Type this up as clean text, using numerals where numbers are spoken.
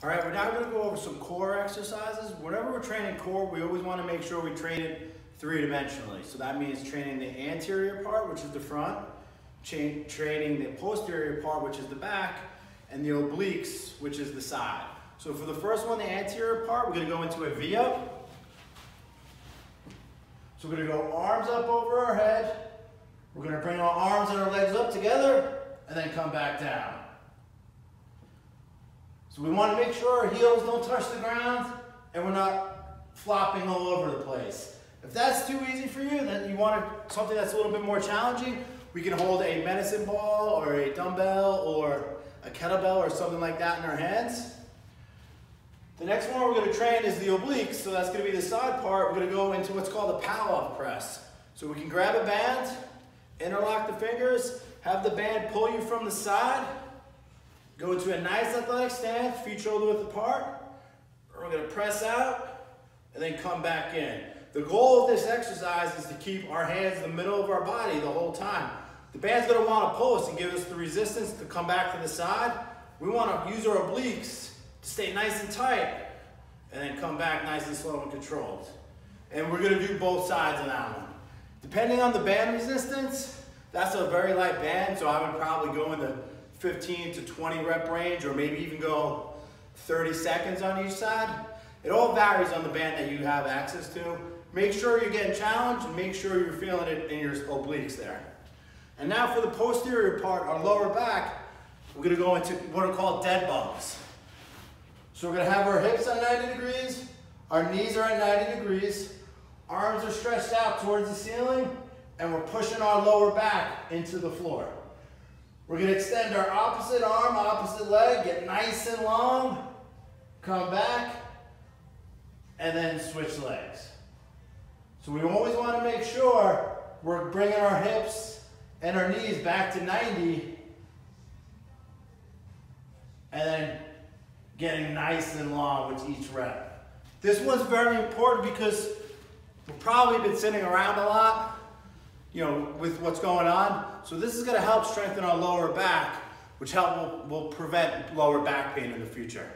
All right, we're now going to go over some core exercises. Whenever we're training core, we always want to make sure we train it three-dimensionally. So that means training the anterior part, which is the front, training the posterior part, which is the back, and the obliques, which is the side. So for the first one, the anterior part, we're going to go into a V-up. So we're going to go arms up over our head. We're going to bring our arms and our legs up together, and then come back down. So we want to make sure our heels don't touch the ground and we're not flopping all over the place. If that's too easy for you, then you want something that's a little bit more challenging, we can hold a medicine ball or a dumbbell or a kettlebell or something like that in our hands. The next one we're going to train is the obliques, so that's going to be the side part. We're going to go into what's called a Pallof press. So we can grab a band, interlock the fingers, have the band pull you from the side, go into a nice athletic stance, feet shoulder width apart. We're going to press out and then come back in. The goal of this exercise is to keep our hands in the middle of our body the whole time. The band's going to want to pull us and give us the resistance to come back to the side. We want to use our obliques to stay nice and tight and then come back nice and slow and controlled. And we're going to do both sides of that one. Depending on the band resistance, that's a very light band, so I would probably go in the 15 to 20 rep range, or maybe even go 30 seconds on each side. It all varies on the band that you have access to. Make sure you're getting challenged and make sure you're feeling it in your obliques there. And now for the posterior part, our lower back, we're going to go into what are called dead bugs. So we're going to have our hips at 90 degrees, our knees are at 90 degrees, arms are stretched out towards the ceiling, and we're pushing our lower back into the floor. We're going to extend our opposite arm, opposite leg, get nice and long, come back, and then switch legs. So we always want to make sure we're bringing our hips and our knees back to 90, and then getting nice and long with each rep. This one's very important because we've probably been sitting around a lot, with what's going on. So this is going to help strengthen our lower back, which will prevent lower back pain in the future.